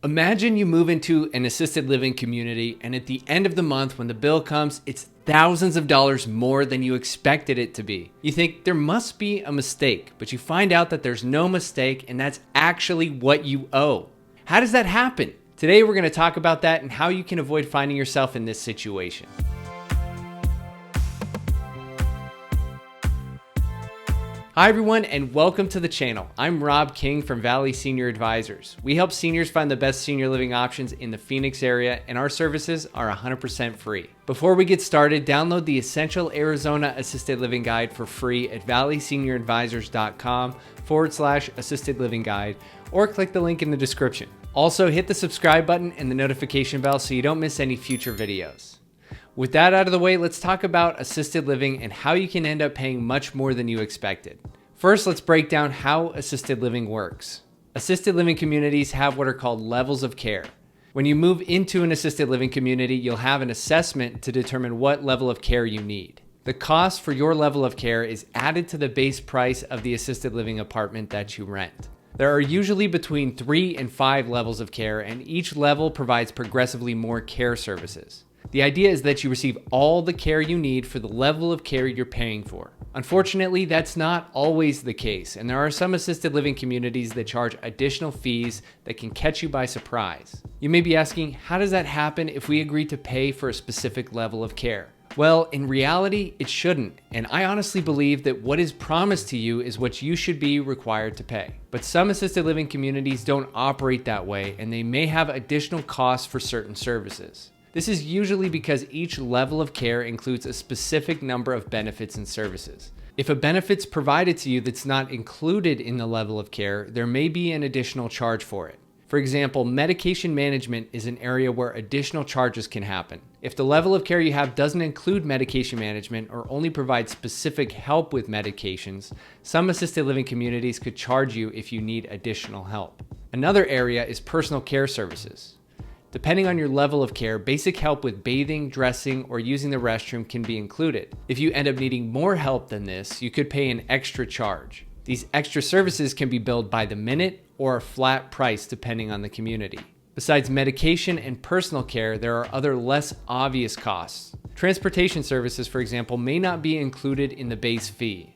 Imagine you move into an assisted living community, and at the end of the month, when the bill comes, it's thousands of dollars more than you expected it to be. You think there must be a mistake, but you find out that there's no mistake, and that's actually what you owe. How does that happen? Today, we're going to talk about that and how you can avoid finding yourself in this situation. Hi everyone, and welcome to the channel. I'm Rob King from Valley Senior Advisors. We help seniors find the best senior living options in the Phoenix area, and our services are 100% free. Before we get started, download the Essential Arizona Assisted Living Guide for free at valleysenior-advisors.com/assisted living guide, or click the link in the description. Also, hit the subscribe button and the notification bell so you don't miss any future videos. With that out of the way, let's talk about assisted living and how you can end up paying much more than you expected. First, let's break down how assisted living works. Assisted living communities have what are called levels of care. When you move into an assisted living community, you'll have an assessment to determine what level of care you need. The cost for your level of care is added to the base price of the assisted living apartment that you rent. There are usually between 3 and 5 levels of care, and each level provides progressively more care services. The idea is that you receive all the care you need for the level of care you're paying for. Unfortunately, that's not always the case, and there are some assisted living communities that charge additional fees that can catch you by surprise. You may be asking, how does that happen if we agree to pay for a specific level of care? Well, in reality, it shouldn't, and I honestly believe that what is promised to you is what you should be required to pay. But some assisted living communities don't operate that way, and they may have additional costs for certain services. This is usually because each level of care includes a specific number of benefits and services. If a benefit's provided to you that's not included in the level of care, there may be an additional charge for it. For example, medication management is an area where additional charges can happen. If the level of care you have doesn't include medication management or only provides specific help with medications, some assisted living communities could charge you if you need additional help. Another area is personal care services. Depending on your level of care, basic help with bathing, dressing, or using the restroom can be included. If you end up needing more help than this, you could pay an extra charge. These extra services can be billed by the minute or a flat price depending on the community. Besides medication and personal care, there are other less obvious costs. Transportation services, for example, may not be included in the base fee.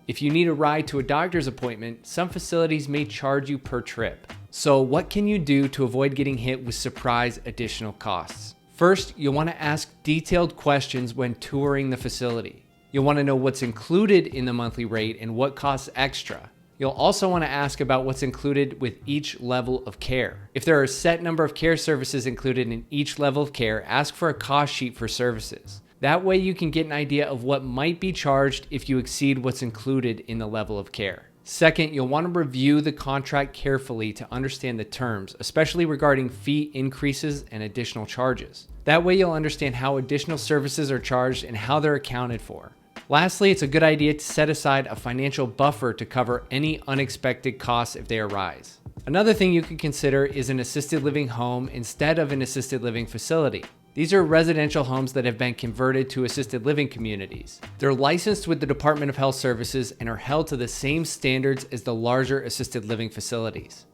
If you need a ride to a doctor's appointment, some facilities may charge you per trip. So what can you do to avoid getting hit with surprise additional costs? First, you'll want to ask detailed questions when touring the facility. You'll want to know what's included in the monthly rate and what costs extra. You'll also want to ask about what's included with each level of care. If there are a set number of care services included in each level of care, ask for a cost sheet for services. That way you can get an idea of what might be charged if you exceed what's included in the level of care. Second, you'll want to review the contract carefully to understand the terms, especially regarding fee increases and additional charges. That way you'll understand how additional services are charged and how they're accounted for. Lastly, it's a good idea to set aside a financial buffer to cover any unexpected costs if they arise. Another thing you could consider is an assisted living home instead of an assisted living facility. These are residential homes that have been converted to assisted living communities. They're licensed with the Department of Health Services and are held to the same standards as the larger assisted living facilities.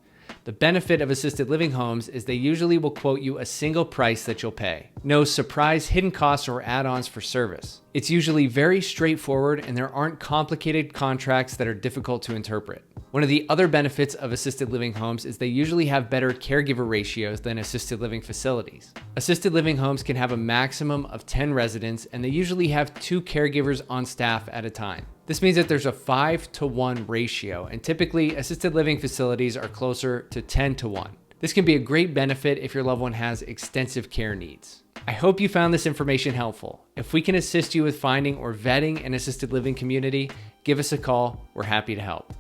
The benefit of assisted living homes is they usually will quote you a single price that you'll pay. No surprise hidden costs or add-ons for service. It's usually very straightforward and there aren't complicated contracts that are difficult to interpret. One of the other benefits of assisted living homes is they usually have better caregiver ratios than assisted living facilities. Assisted living homes can have a maximum of 10 residents and they usually have 2 caregivers on staff at a time. This means that there's a 5-to-1 ratio, and typically assisted living facilities are closer to 10-to-1. This can be a great benefit if your loved one has extensive care needs. I hope you found this information helpful. If we can assist you with finding or vetting an assisted living community, give us a call. We're happy to help.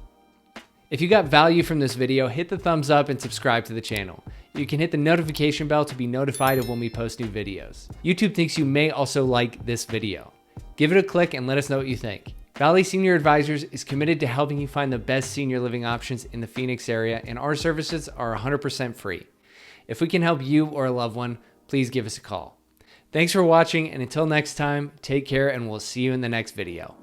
If you got value from this video, hit the thumbs up and subscribe to the channel. You can hit the notification bell to be notified of when we post new videos. YouTube thinks you may also like this video. Give it a click and let us know what you think. Valley Senior Advisors is committed to helping you find the best senior living options in the Phoenix area, and our services are 100% free. If we can help you or a loved one, please give us a call. Thanks for watching, and until next time, take care and we'll see you in the next video.